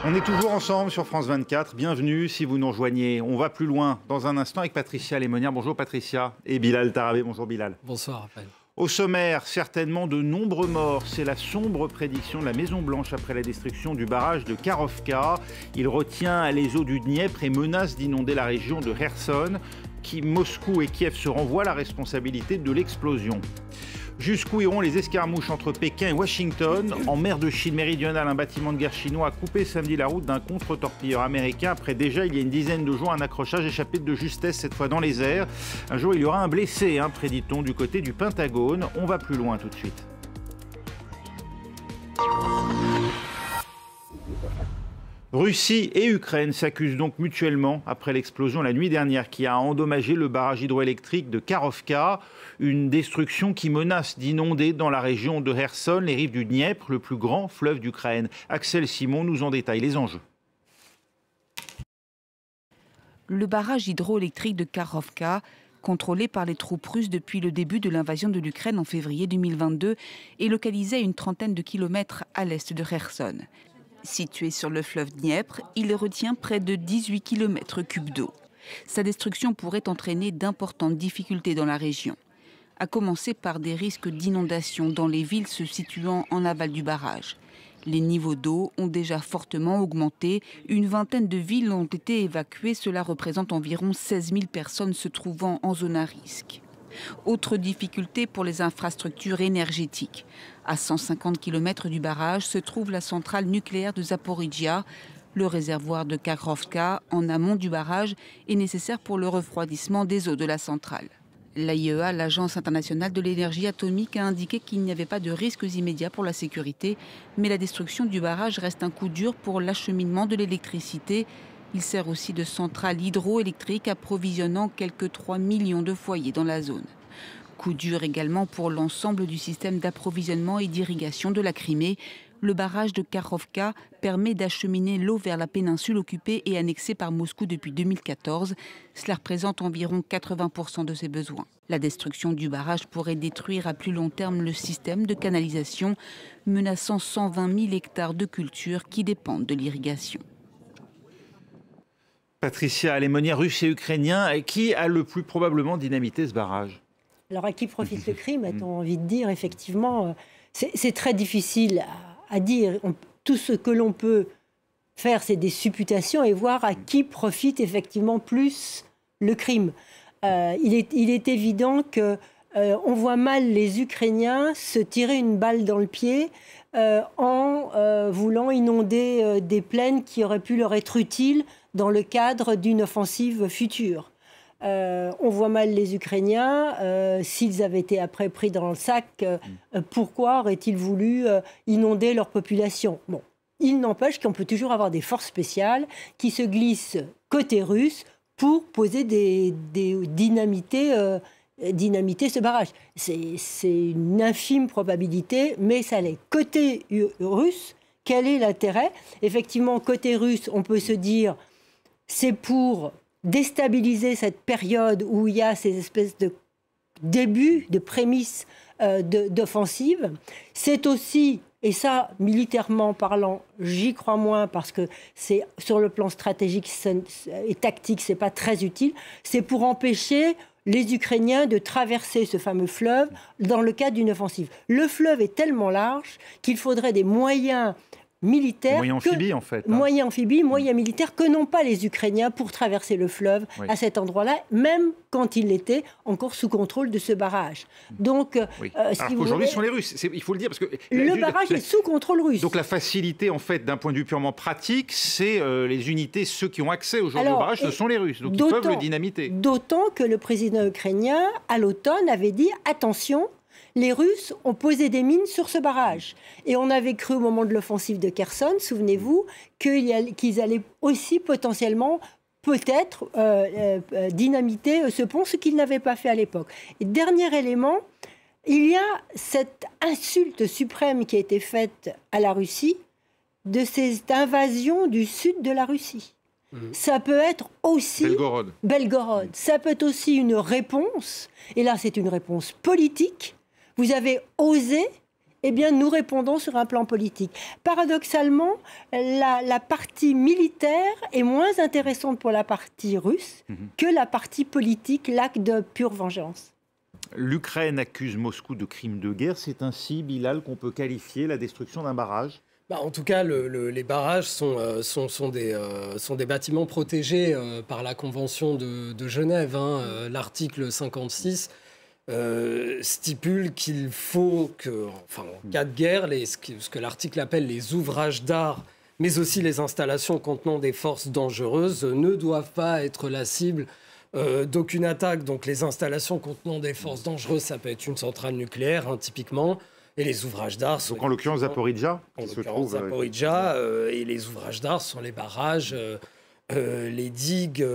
On est toujours ensemble sur France 24. Bienvenue si vous nous rejoignez. On va plus loin dans un instant avec Patricia Lémonière. Bonjour Patricia. Et Bilal Tarabé. Bonjour Bilal. Bonsoir Raphaël. Au sommaire, certainement de nombreux morts. C'est la sombre prédiction de la Maison-Blanche après la destruction du barrage de Karovka. Il retient les eaux du Dniepr et menace d'inonder la région de Kherson. Moscou et Kiev se renvoient la responsabilité de l'explosion. Jusqu'où iront les escarmouches entre Pékin et Washington? En mer de Chine méridionale, un bâtiment de guerre chinois a coupé samedi la route d'un contre-torpilleur américain. Après déjà, il y a une dizaine de jours, un accrochage échappé de justesse, cette fois dans les airs. Un jour, il y aura un blessé, prédit-on, du côté du Pentagone. On va plus loin tout de suite. Russie et Ukraine s'accusent donc mutuellement après l'explosion la nuit dernière qui a endommagé le barrage hydroélectrique de Karovka. Une destruction qui menace d'inonder dans la région de Kherson les rives du Dniepr, le plus grand fleuve d'Ukraine. Axel Simon nous en détaille les enjeux. Le barrage hydroélectrique de Karovka, contrôlé par les troupes russes depuis le début de l'invasion de l'Ukraine en février 2022, est localisé à une trentaine de kilomètres à l'est de Kherson. Situé sur le fleuve Dniepr, il retient près de 18 km3 d'eau. Sa destruction pourrait entraîner d'importantes difficultés dans la région, à commencer par des risques d'inondation dans les villes se situant en aval du barrage. Les niveaux d'eau ont déjà fortement augmenté. Une vingtaine de villes ont été évacuées. Cela représente environ 16 000 personnes se trouvant en zone à risque. Autre difficulté pour les infrastructures énergétiques. À 150 km du barrage se trouve la centrale nucléaire de Zaporijia. Le réservoir de Karovka, en amont du barrage, est nécessaire pour le refroidissement des eaux de la centrale. L'AIEA, l'Agence internationale de l'énergie atomique, a indiqué qu'il n'y avait pas de risques immédiats pour la sécurité, mais la destruction du barrage reste un coup dur pour l'acheminement de l'électricité. Il sert aussi de centrale hydroélectrique approvisionnant quelques 3 millions de foyers dans la zone. Coup dur également pour l'ensemble du système d'approvisionnement et d'irrigation de la Crimée. Le barrage de Karovka permet d'acheminer l'eau vers la péninsule occupée et annexée par Moscou depuis 2014. Cela représente environ 80% de ses besoins. La destruction du barrage pourrait détruire à plus long terme le système de canalisation, menaçant 120 000 hectares de cultures qui dépendent de l'irrigation. Patricia Lémonière, russe et ukrainien, qui a le plus probablement dynamité ce barrage? Alors à qui profite le crime, a-t-on envie de dire? Effectivement, c'est très difficile à dire. Tout ce que l'on peut faire, c'est des supputations et voir à qui profite effectivement plus le crime. Il est évident qu'on voit mal les Ukrainiens se tirer une balle dans le pied en voulant inonder des plaines qui auraient pu leur être utiles dans le cadre d'une offensive future. On voit mal les Ukrainiens, s'ils avaient été après pris dans le sac, pourquoi auraient-ils voulu inonder leur population? Bon, il n'empêche qu'on peut toujours avoir des forces spéciales qui se glissent côté russe pour poser dynamiter ce barrage. C'est une infime probabilité, mais ça l'est. Côté russe, quel est l'intérêt? Effectivement, côté russe, on peut se dire c'est pour déstabiliser cette période où il y a ces espèces de débuts, de prémices d'offensive. C'est aussi, et ça, militairement parlant, j'y crois moins parce que c'est sur le plan stratégique et tactique, c'est pas très utile. C'est pour empêcher les Ukrainiens de traverser ce fameux fleuve dans le cadre d'une offensive. Le fleuve est tellement large qu'il faudrait des moyens militaires, moyens amphibies en fait. Moyens amphibies, moyens militaires que n'ont pas les Ukrainiens pour traverser le fleuve à cet endroit-là, même quand il était encore sous contrôle de ce barrage. Donc, alors qu'aujourd'hui, ce sont les Russes, il faut le dire. Parce que le barrage est sous contrôle russe. Donc la facilité, en fait, d'un point de vue purement pratique, c'est les unités, ceux qui ont accès aujourd'hui au barrage, ce sont les Russes. Donc ils peuvent le dynamiter. D'autant que le président ukrainien, à l'automne, avait dit « attention ». Les Russes ont posé des mines sur ce barrage. Et on avait cru au moment de l'offensive de Kherson, souvenez-vous, qu'ils allaient aussi potentiellement, peut-être, dynamiter ce pont, ce qu'ils n'avaient pas fait à l'époque. Et dernier élément, il y a cette insulte suprême qui a été faite à la Russie de cette invasion du sud de la Russie. Ça peut être aussi... Belgorod. Ça peut être aussi une réponse, et là c'est une réponse politique. Vous avez osé eh bien, nous répondons sur un plan politique. Paradoxalement, la partie militaire est moins intéressante pour la partie russe que la partie politique, l'acte de pure vengeance. L'Ukraine accuse Moscou de crimes de guerre. C'est ainsi, Bilal, qu'on peut qualifier la destruction d'un barrage? En tout cas, les barrages sont des bâtiments protégés par la Convention de Genève. L'article 56 stipule qu'il faut que, en cas de guerre, ce que l'article appelle les ouvrages d'art, mais aussi les installations contenant des forces dangereuses, ne doivent pas être la cible d'aucune attaque. Donc les installations contenant des forces dangereuses, ça peut être une centrale nucléaire, typiquement. Et les ouvrages d'art sont... Donc en l'occurrence Zaporijjia, et les ouvrages d'art sont les barrages, les digues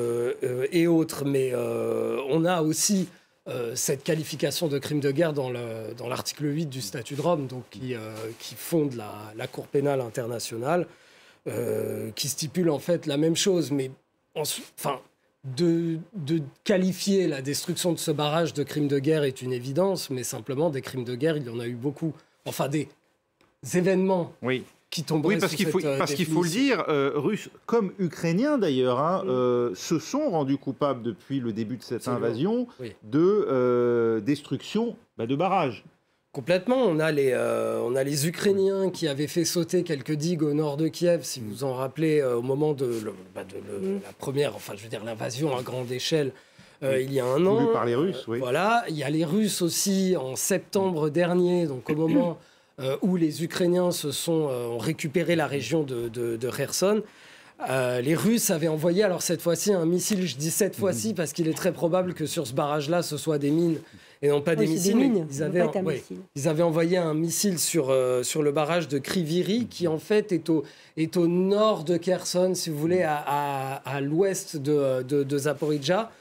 et autres. Mais on a aussi cette qualification de crime de guerre dans l'article 8 du statut de Rome, donc qui fonde la Cour pénale internationale, qui stipule en fait la même chose. Mais de qualifier la destruction de ce barrage de crime de guerre est une évidence, mais simplement des crimes de guerre, il y en a eu beaucoup. Enfin, des événements qui tomberaient sous cette définition. Parce qu'il faut le dire, Russes comme Ukrainiens d'ailleurs, se sont rendus coupables depuis le début de cette invasion de destruction de barrages. Complètement. On a les Ukrainiens qui avaient fait sauter quelques digues au nord de Kiev, si vous vous en rappelez, au moment de la première, l'invasion à grande échelle il y a un an. Voulu par les Russes, oui. Voilà. Il y a les Russes aussi en septembre dernier, donc au moment où les Ukrainiens ont récupéré la région de Kherson. Les Russes avaient envoyé, alors cette fois-ci, un missile. Je dis cette fois-ci parce qu'il est très probable que sur ce barrage-là, ce soit des mines et non pas des missiles. Ils avaient envoyé un missile sur le barrage de Kryvyi, qui en fait est au nord de Kherson, si vous voulez, à l'ouest de Zaporijjia,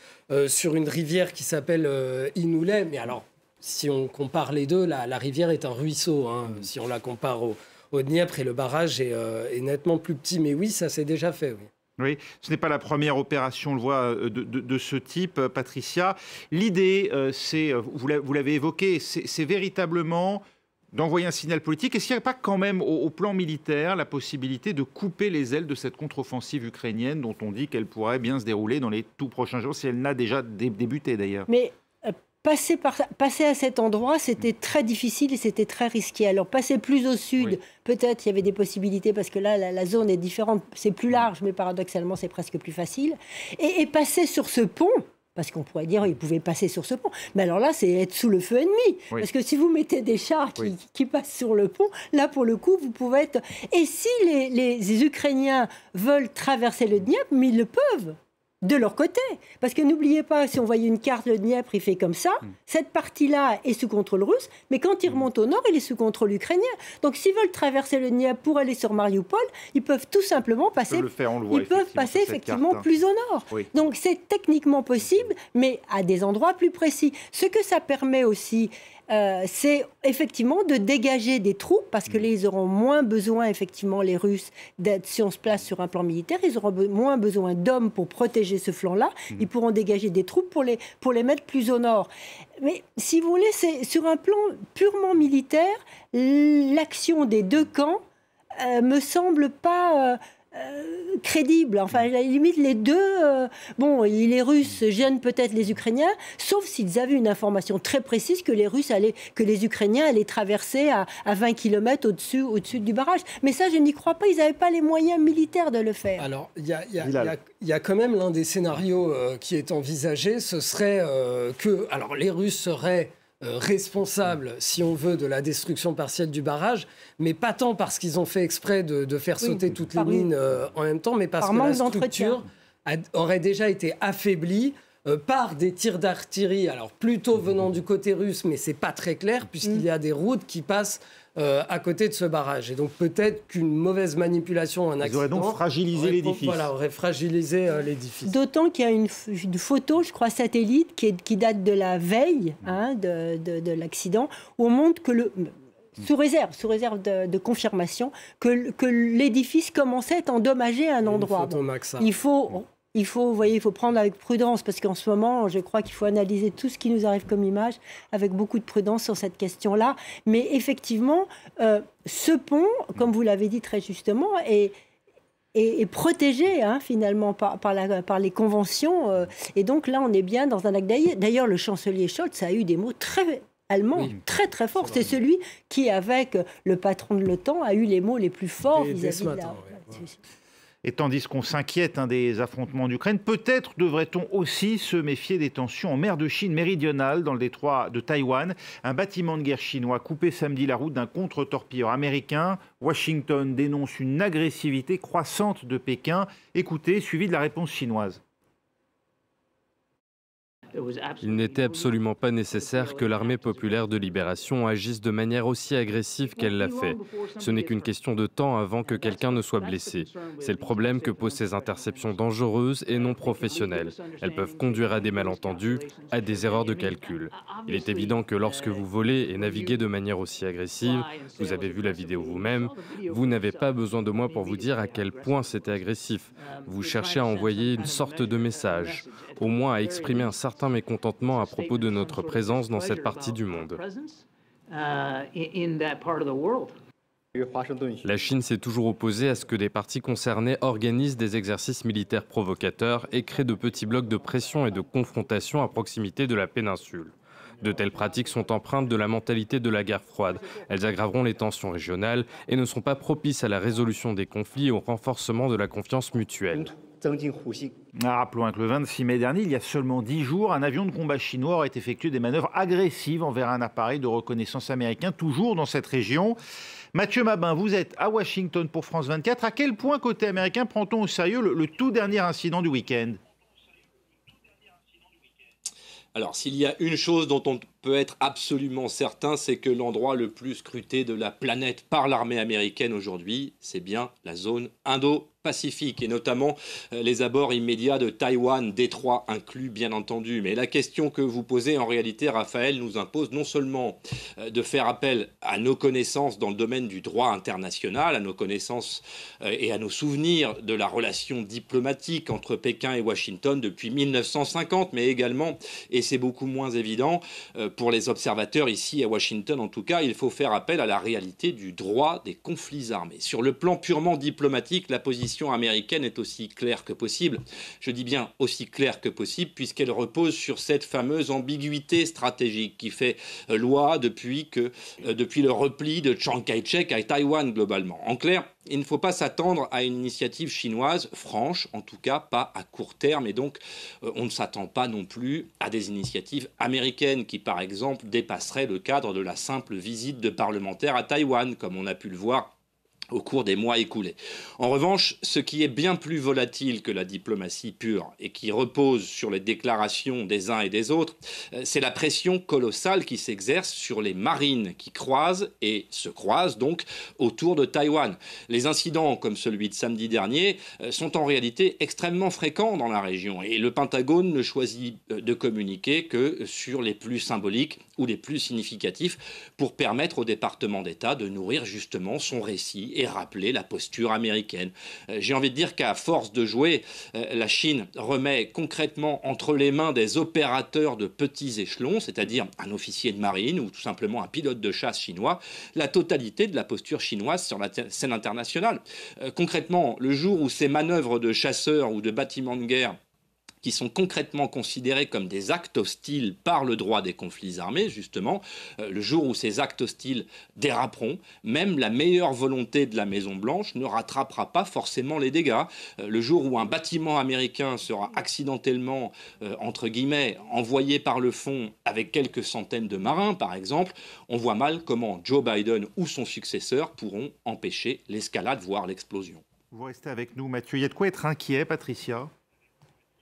sur une rivière qui s'appelle Inoulé. Mais alors, si on compare les deux, la rivière est un ruisseau, si on la compare au Dniepr, et le barrage est nettement plus petit. Mais oui, ça s'est déjà fait, oui. Oui, ce n'est pas la première opération, on le voit, de ce type, Patricia. L'idée, c'est, vous l'avez évoqué, c'est véritablement d'envoyer un signal politique. Est-ce qu'il n'y a pas quand même, au plan militaire, la possibilité de couper les ailes de cette contre-offensive ukrainienne dont on dit qu'elle pourrait bien se dérouler dans les tout prochains jours, si elle n'a déjà débuté d'ailleurs? Mais passer à cet endroit, c'était très difficile et c'était très risqué. Alors, passer plus au sud, peut-être il y avait des possibilités parce que là, la zone est différente. C'est plus large, mais paradoxalement, c'est presque plus facile. Et passer sur ce pont, parce qu'on pourrait dire qu'ils pouvaient passer sur ce pont. Mais alors là, c'est être sous le feu ennemi. Oui. Parce que si vous mettez des chars qui passent sur le pont, là, pour le coup, vous pouvez être... Et si les Ukrainiens veulent traverser le Dniepr, mais ils le peuvent. De leur côté. Parce que n'oubliez pas, si on voyait une carte, le Dniepr, il fait comme ça. Cette partie-là est sous contrôle russe, mais quand il remonte au nord, il est sous contrôle ukrainien. Donc s'ils veulent traverser le Dniepr pour aller sur Mariupol, ils peuvent tout simplement passer... Ils peuvent passer effectivement plus au nord. Oui. Donc c'est techniquement possible, mais à des endroits plus précis. Ce que ça permet aussi... c'est effectivement de dégager des troupes, parce que là, ils auront moins besoin, effectivement, les Russes, si on se place sur un plan militaire, ils auront moins besoin d'hommes pour protéger ce flanc-là. Ils pourront dégager des troupes pour les mettre plus au nord. Mais si vous voulez, c'est sur un plan purement militaire, l'action des deux camps me semble pas... crédible. Enfin, à la limite, les deux... les Russes gênent peut-être les Ukrainiens, sauf s'ils avaient une information très précise que les Ukrainiens allaient traverser à 20 km au-dessus du barrage. Mais ça, je n'y crois pas. Ils n'avaient pas les moyens militaires de le faire. Alors, il y a quand même l'un des scénarios qui est envisagé. Ce serait que... Alors, les Russes seraient... responsables, si on veut, de la destruction partielle du barrage, mais pas tant parce qu'ils ont fait exprès de faire sauter toutes les mines en même temps, mais parce que la structure aurait déjà été affaiblie par des tirs d'artillerie, alors plutôt venant du côté russe, mais c'est pas très clair, puisqu'il y a des routes qui passent à côté de ce barrage. Et donc peut-être qu'une mauvaise manipulation, un accident... Ils auraient donc fragilisé l'édifice. Voilà, aurait fragilisé l'édifice. D'autant qu'il y a une photo, je crois, satellite, qui date de la veille de l'accident, où on montre que sous réserve de confirmation, que l'édifice commençait à être endommagé à un endroit. Il faut il faut, vous voyez, il faut prendre avec prudence, parce qu'en ce moment, je crois qu'il faut analyser tout ce qui nous arrive comme image avec beaucoup de prudence sur cette question-là. Mais effectivement, ce pont, comme vous l'avez dit très justement, est protégé finalement par les conventions. Et donc là, on est bien dans un acte. D'ailleurs, le chancelier Scholz a eu des mots très allemands, très très forts. C'est celui qui, avec le patron de l'OTAN, a eu les mots les plus forts vis-à-vis de la... Et tandis qu'on s'inquiète des affrontements d'Ukraine, peut-être devrait-on aussi se méfier des tensions en mer de Chine méridionale, dans le détroit de Taïwan. Un bâtiment de guerre chinois a coupé samedi la route d'un contre-torpilleur américain. Washington dénonce une agressivité croissante de Pékin. Écoutez, suivi de la réponse chinoise. Il n'était absolument pas nécessaire que l'armée populaire de libération agisse de manière aussi agressive qu'elle l'a fait. Ce n'est qu'une question de temps avant que quelqu'un ne soit blessé. C'est le problème que posent ces interceptions dangereuses et non professionnelles. Elles peuvent conduire à des malentendus, à des erreurs de calcul. Il est évident que lorsque vous volez et naviguez de manière aussi agressive, vous avez vu la vidéo vous-même, vous n'avez pas besoin de moi pour vous dire à quel point c'était agressif. Vous cherchez à envoyer une sorte de message, au moins à exprimer un certain mécontentement à propos de notre présence dans cette partie du monde. La Chine s'est toujours opposée à ce que des parties concernées organisent des exercices militaires provocateurs et créent de petits blocs de pression et de confrontation à proximité de la péninsule. De telles pratiques sont empreintes de la mentalité de la guerre froide. Elles aggraveront les tensions régionales et ne sont pas propices à la résolution des conflits et au renforcement de la confiance mutuelle. Rappelons que le 26 mai dernier, il y a seulement 10 jours, un avion de combat chinois aurait effectué des manœuvres agressives envers un appareil de reconnaissance américain, toujours dans cette région. Mathieu Mabin, vous êtes à Washington pour France 24. À quel point, côté américain, prend-on au sérieux le tout dernier incident du week-end ? Alors, s'il y a une chose dont on peut être absolument certain, c'est que l'endroit le plus scruté de la planète par l'armée américaine aujourd'hui, c'est bien la zone Indo-Pacifique, et notamment les abords immédiats de Taïwan, détroit inclus bien entendu. Mais la question que vous posez en réalité, Raphaël, nous impose non seulement de faire appel à nos connaissances dans le domaine du droit international, à nos connaissances et à nos souvenirs de la relation diplomatique entre Pékin et Washington depuis 1950, mais également, et c'est beaucoup moins évident, pour les observateurs ici à Washington en tout cas, il faut faire appel à la réalité du droit des conflits armés. Sur le plan purement diplomatique, la position américaine est aussi claire que possible. Je dis bien aussi claire que possible puisqu'elle repose sur cette fameuse ambiguïté stratégique qui fait loi depuis le repli de Chiang Kai-shek à Taïwan globalement. En clair, il ne faut pas s'attendre à une initiative chinoise franche, en tout cas pas à court terme, et donc on ne s'attend pas non plus à des initiatives américaines qui, par exemple, dépasseraient le cadre de la simple visite de parlementaires à Taïwan, comme on a pu le voir au cours des mois écoulés. En revanche, ce qui est bien plus volatile que la diplomatie pure et qui repose sur les déclarations des uns et des autres, c'est la pression colossale qui s'exerce sur les marines qui croisent et se croisent donc autour de Taïwan. Les incidents comme celui de samedi dernier sont en réalité extrêmement fréquents dans la région et le Pentagone ne choisit de communiquer que sur les plus symboliques ou les plus significatifs pour permettre au département d'État de nourrir justement son récit et rappeler la posture américaine. J'ai envie de dire qu'à force de jouer, la Chine remet concrètement entre les mains des opérateurs de petits échelons, c'est-à-dire un officier de marine ou tout simplement un pilote de chasse chinois, la totalité de la posture chinoise sur la scène internationale. Concrètement, le jour où ces manœuvres de chasseurs ou de bâtiments de guerre qui sont concrètement considérés comme des actes hostiles par le droit des conflits armés, justement, le jour où ces actes hostiles déraperont, même la meilleure volonté de la Maison-Blanche ne rattrapera pas forcément les dégâts. Le jour où un bâtiment américain sera accidentellement, entre guillemets, envoyé par le fond avec quelques centaines de marins, par exemple, on voit mal comment Joe Biden ou son successeur pourront empêcher l'escalade, voire l'explosion. Vous restez avec nous, Mathieu. Il y a de quoi être inquiet, Patricia ?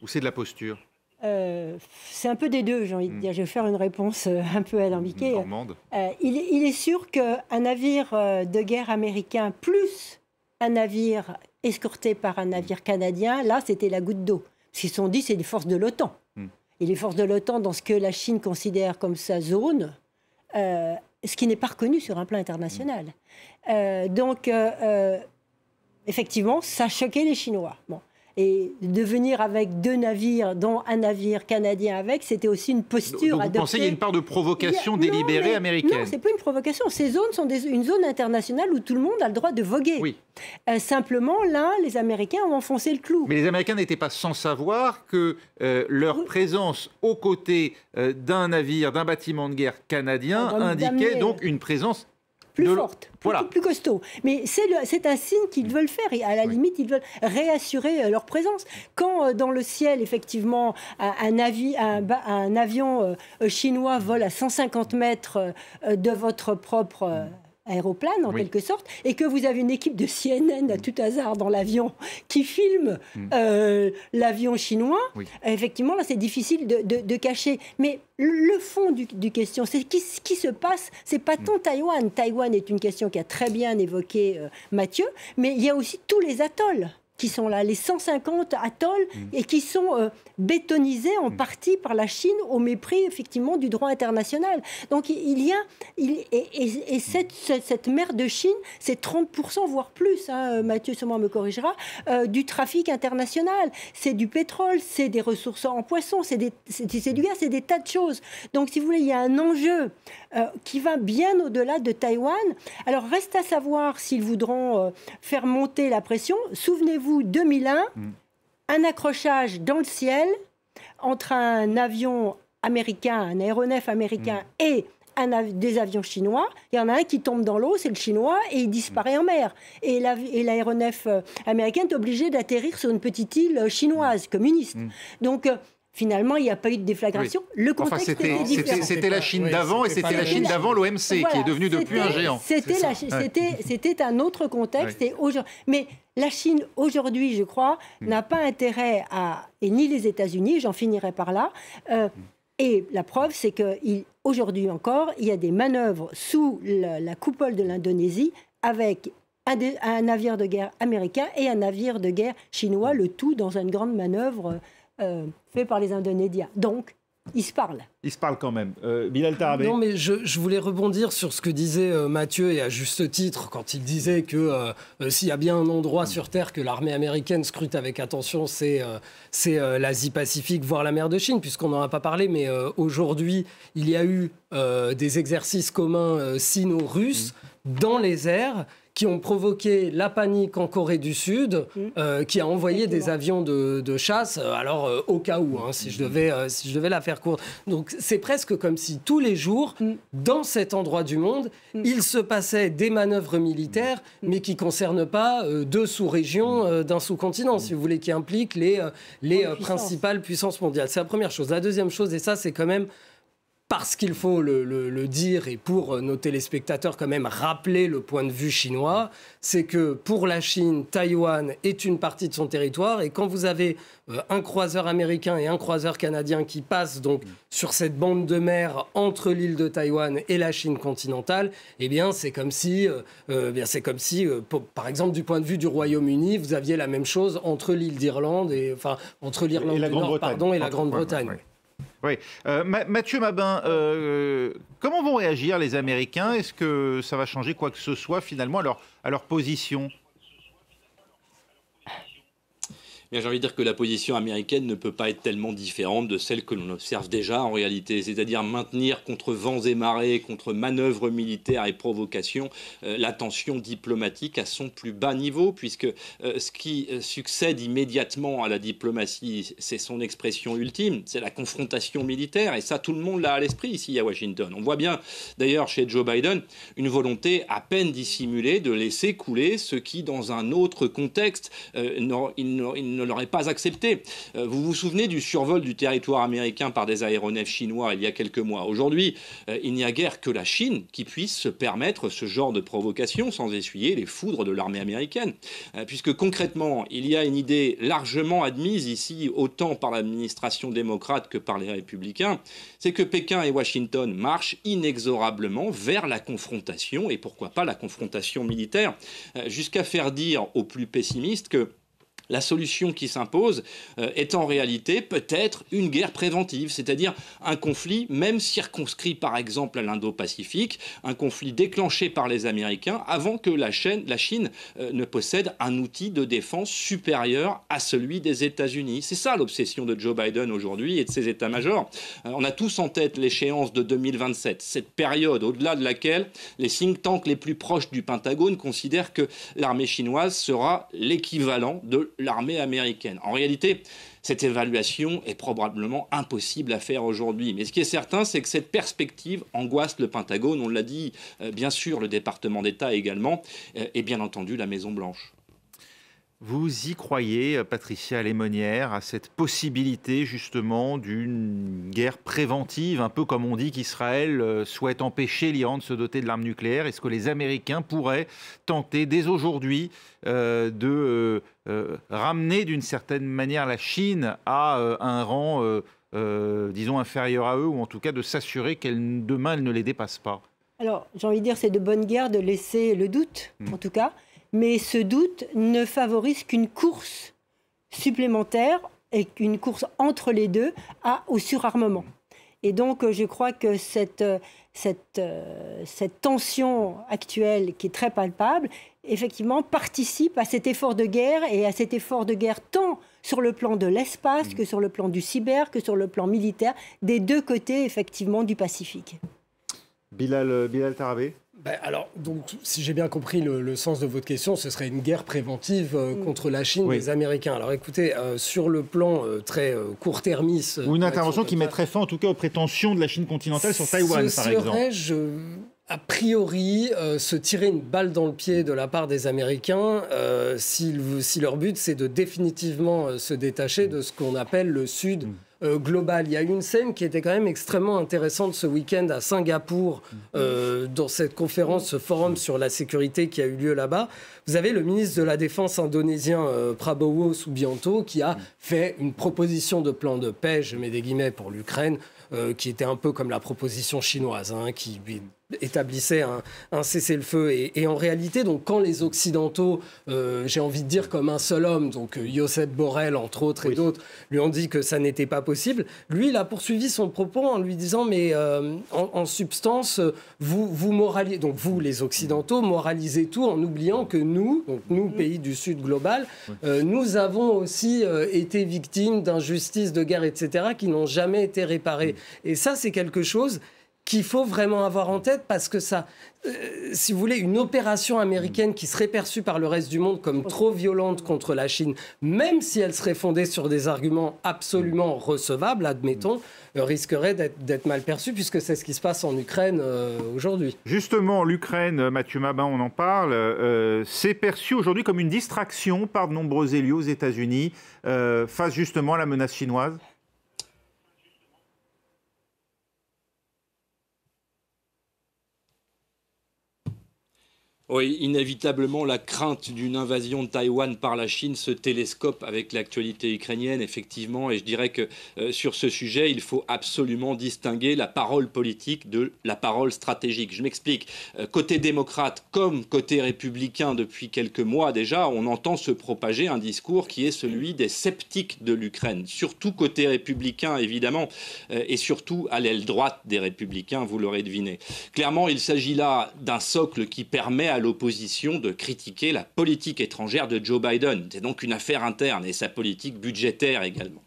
Ou c'est de la posture ? C'est un peu des deux, j'ai envie de dire. Je vais faire une réponse un peu alambiquée. Normande. Il est sûr qu'un navire de guerre américain plus un navire escorté par un navire canadien, là, c'était la goutte d'eau. Parce qu'ils se sont dit, c'est les forces de l'OTAN. Et les forces de l'OTAN, dans ce que la Chine considère comme sa zone, ce qui n'est pas reconnu sur un plan international. Donc, effectivement, ça a choqué les Chinois. Bon. Et de venir avec 2 navires, dont un navire canadien avec, c'était aussi une posture adoptée. Vous pensez qu'il y a une part de provocation délibérée américaine? Non, c'est pas une provocation. Ces zones sont une zone internationale où tout le monde a le droit de voguer. Oui. Simplement, là, les Américains ont enfoncé le clou. Mais les Américains n'étaient pas sans savoir que leur présence aux côtés d'un navire, d'un bâtiment de guerre canadien indiquait donc une présence plus forte, plus costaud. Mais c'est un signe qu'ils veulent faire. Et à la limite, ils veulent réassurer leur présence. Quand dans le ciel, effectivement, un avion chinois vole à 150 mètres de votre propre aéroplane, en quelque sorte, et que vous avez une équipe de CNN à tout hasard dans l'avion qui filme l'avion chinois, effectivement, là, c'est difficile de cacher. Mais le fond du question, c'est ce qui se passe, c'est pas tant Taïwan. Taïwan est une question qui a très bien évoqué Mathieu, mais il y a aussi tous les atolls qui sont là, les 150 atolls, et qui sont bétonisés en partie par la Chine au mépris, effectivement, du droit international. Donc, cette mer de Chine, c'est 30%, voire plus, hein, Mathieu Sommer me corrigera, du trafic international. C'est du pétrole, c'est des ressources en poissons, c'est du gaz, c'est des tas de choses. Donc, si vous voulez, il y a un enjeu qui va bien au-delà de Taïwan. Alors, reste à savoir s'ils voudront faire monter la pression. Souvenez-vous, 2001, un accrochage dans le ciel entre un avion américain, un aéronef américain et des avions chinois. Il y en a un qui tombe dans l'eau, c'est le chinois, et il disparaît en mer. Et l'aéronef américain est obligé d'atterrir sur une petite île chinoise, communiste. Donc, finalement, il n'y a pas eu de déflagration. Le contexte était différent. C'était la Chine d'avant, et c'était la Chine d'avant l'OMC, qui est devenue depuis un géant. C'était un autre contexte. Mais la Chine, aujourd'hui, je crois, n'a pas intérêt et ni les États-Unis, j'en finirai par là. Et la preuve, c'est qu'aujourd'hui encore, il y a des manœuvres sous la coupole de l'Indonésie avec un navire de guerre américain et un navire de guerre chinois, le tout dans une grande manœuvre fait par les Indonésiens. Donc, ils se parlent. Ils se parlent quand même. Bilal Tarabé. Non, mais je voulais rebondir sur ce que disait Mathieu, et à juste titre, quand il disait que s'il y a bien un endroit sur Terre que l'armée américaine scrute avec attention, c'est l'Asie-Pacifique, voire la mer de Chine, puisqu'on n'en a pas parlé, mais aujourd'hui, il y a eu des exercices communs sino-russes dans les airs, qui ont provoqué la panique en Corée du Sud, qui a envoyé des avions de chasse, alors au cas où, hein, si je devais la faire courte. Donc c'est presque comme si tous les jours, dans cet endroit du monde, il se passait des manœuvres militaires, mais qui ne concernent pas 2 sous-régions d'un sous-continent, si vous voulez, qui impliquent les principales puissances mondiales. C'est la première chose. La deuxième chose, et ça c'est quand même parce qu'il faut le dire, et pour nos téléspectateurs quand même rappeler le point de vue chinois, c'est que pour la Chine, Taïwan est une partie de son territoire, et quand vous avez un croiseur américain et un croiseur canadien qui passent donc sur cette bande de mer entre l'île de Taïwan et la Chine continentale, eh bien c'est comme si, par exemple du point de vue du Royaume-Uni, vous aviez la même chose entre l'île d'Irlande entre l'Irlande du Nord, et la Grande-Bretagne. Oui. Mathieu Mabin, comment vont réagir les Américains? Est-ce que ça va changer quoi que ce soit finalement à leur position? Bien, j'ai envie de dire que la position américaine ne peut pas être tellement différente de celle que l'on observe déjà en réalité, c'est-à-dire maintenir contre vents et marées, contre manœuvres militaires et provocations, la tension diplomatique à son plus bas niveau, puisque ce qui succède immédiatement à la diplomatie, c'est son expression ultime, c'est la confrontation militaire, et ça tout le monde l'a à l'esprit ici à Washington. On voit bien d'ailleurs chez Joe Biden une volonté à peine dissimulée de laisser couler ce qui, dans un autre contexte, il ne l'aurait pas accepté. Vous vous souvenez du survol du territoire américain par des aéronefs chinois il y a quelques mois. Aujourd'hui, il n'y a guère que la Chine qui puisse se permettre ce genre de provocation sans essuyer les foudres de l'armée américaine. Puisque concrètement, il y a une idée largement admise ici, autant par l'administration démocrate que par les républicains, c'est que Pékin et Washington marchent inexorablement vers la confrontation, et pourquoi pas la confrontation militaire, jusqu'à faire dire aux plus pessimistes que La solution qui s'impose est en réalité peut-être une guerre préventive, c'est-à-dire un conflit même circonscrit par exemple à l'Indo-Pacifique, un conflit déclenché par les Américains avant que la Chine ne possède un outil de défense supérieur à celui des États-Unis. C'est ça l'obsession de Joe Biden aujourd'hui et de ses états-majors. On a tous en tête l'échéance de 2027, cette période au-delà de laquelle les think tanks les plus proches du Pentagone considèrent que l'armée chinoise sera l'équivalent de l'armée américaine. En réalité, cette évaluation est probablement impossible à faire aujourd'hui. Mais ce qui est certain, c'est que cette perspective angoisse le Pentagone, on l'a dit, bien sûr le département d'État également, et bien entendu la Maison-Blanche. Vous y croyez, Patricia Lémonière, à cette possibilité justement d'une guerre préventive, un peu comme on dit qu'Israël souhaite empêcher l'Iran de se doter de l'arme nucléaire? Est-ce que les Américains pourraient tenter dès aujourd'hui de ramener d'une certaine manière la Chine à un rang, disons, inférieur à eux, ou en tout cas de s'assurer qu'elle demain elle ne les dépasse pas? Alors, j'ai envie de dire, c'est de bonne guerre de laisser le doute, en tout cas. Mais ce doute ne favorise qu'une course supplémentaire et qu'une course entre les deux au surarmement. Et donc, je crois que cette tension actuelle, qui est très palpable, effectivement, participe à cet effort de guerre et à cet effort de guerre tant sur le plan de l'espace que sur le plan du cyber, que sur le plan militaire, des deux côtés, effectivement, du Pacifique. Bilal Tarabé. Alors, donc, si j'ai bien compris le sens de votre question, ce serait une guerre préventive contre la Chine des Américains. Alors écoutez, sur le plan très court-termiste... Ou une intervention qui mettrait fin en tout cas aux prétentions de la Chine continentale sur Taïwan, par exemple. Serais-je a priori se tirer une balle dans le pied de la part des Américains si leur but c'est de définitivement se détacher de ce qu'on appelle le Sud global. Il y a eu une scène qui était quand même extrêmement intéressante ce week-end à Singapour, dans cette conférence, ce forum sur la sécurité qui a eu lieu là-bas. Vous avez le ministre de la Défense indonésien Prabowo Subianto qui a fait une proposition de plan de paix, je mets des guillemets pour l'Ukraine, qui était un peu comme la proposition chinoise, qui établissait un cessez-le-feu. Et en réalité, donc, quand les Occidentaux, j'ai envie de dire comme un seul homme, donc Josep Borrell, entre autres, et d'autres, lui ont dit que ça n'était pas possible, lui, il a poursuivi son propos en lui disant, mais en substance, vous moralisez, donc vous, les Occidentaux, moralisez tout en oubliant que nous, donc nous, pays du Sud global, nous avons aussi été victimes d'injustices, de guerre, etc., qui n'ont jamais été réparées. Et ça, c'est quelque chose qu'il faut vraiment avoir en tête parce que ça, si vous voulez, une opération américaine qui serait perçue par le reste du monde comme trop violente contre la Chine, même si elle serait fondée sur des arguments absolument recevables, admettons, risquerait d'être mal perçue puisque c'est ce qui se passe en Ukraine aujourd'hui. Justement, l'Ukraine, Mathieu Mabin, on en parle, c'est perçu aujourd'hui comme une distraction par de nombreux élus aux États-Unis face justement à la menace chinoise. Oui, inévitablement, la crainte d'une invasion de Taïwan par la Chine se télescope avec l'actualité ukrainienne, effectivement. Et je dirais que sur ce sujet, il faut absolument distinguer la parole politique de la parole stratégique. Je m'explique. Côté démocrate comme côté républicain, depuis quelques mois déjà, on entend se propager un discours qui est celui des sceptiques de l'Ukraine. Surtout côté républicain, évidemment, et surtout à l'aile droite des républicains, vous l'aurez deviné. Clairement, il s'agit là d'un socle qui permet à l'opposition de critiquer la politique étrangère de Joe Biden. C'est donc une affaire interne et sa politique budgétaire également.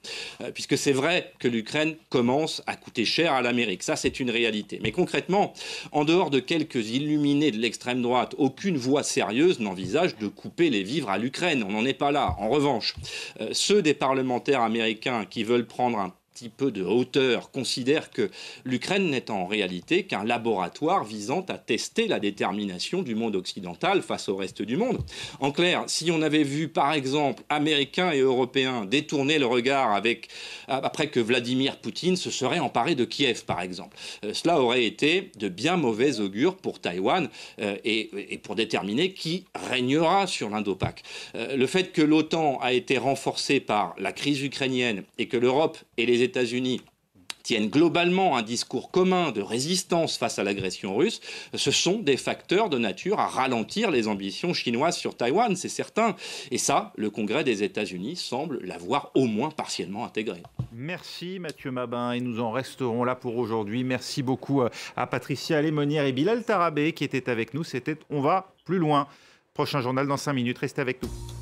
Puisque c'est vrai que l'Ukraine commence à coûter cher à l'Amérique. Ça, c'est une réalité. Mais concrètement, en dehors de quelques illuminés de l'extrême droite, aucune voix sérieuse n'envisage de couper les vivres à l'Ukraine. On n'en est pas là. En revanche, ceux des parlementaires américains qui veulent prendre un petit peu de hauteur considère que l'Ukraine n'est en réalité qu'un laboratoire visant à tester la détermination du monde occidental face au reste du monde. En clair, si on avait vu par exemple Américains et Européens détourner le regard après que Vladimir Poutine se serait emparé de Kiev par exemple, cela aurait été de bien mauvais augure pour Taïwan et pour déterminer qui régnera sur l'Indo-Pac. Le fait que l'OTAN a été renforcée par la crise ukrainienne et que l'Europe et les États-Unis tiennent globalement un discours commun de résistance face à l'agression russe, ce sont des facteurs de nature à ralentir les ambitions chinoises sur Taïwan, c'est certain. Et ça, le Congrès des États-Unis semble l'avoir au moins partiellement intégré. Merci Mathieu Mabin, et nous en resterons là pour aujourd'hui. Merci beaucoup à Patricia Lémonière et Bilal Tarabé qui étaient avec nous. C'était On va plus loin. Prochain journal dans 5 minutes, restez avec nous.